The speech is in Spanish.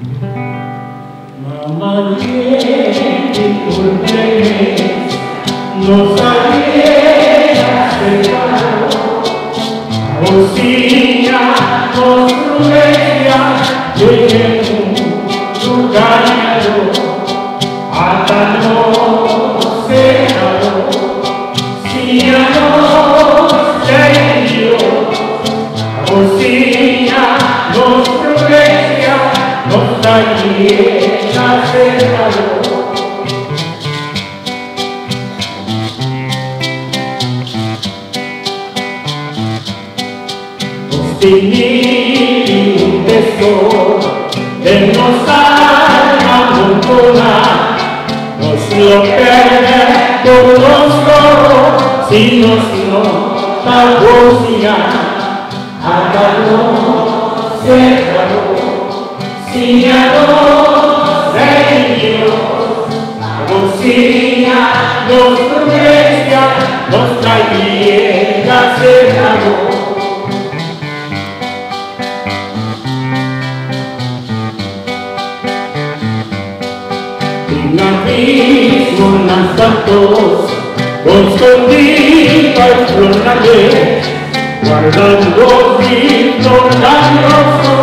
Mamma vieni con me, non saliera cercano, ossia construiría en un lugar hasta no cerrado, si ya no sé yo, ossia construiría no saliera cercano. Finir un tesoro que nos abandona, nos lo pierde por nosotros, si nos nota poesía, hágalo, cerralo, si ya no sé Dios, la poesía nos progresa, nos traía cerrado. Un abismo en las santos, escondido al florales, guardando el grito grandioso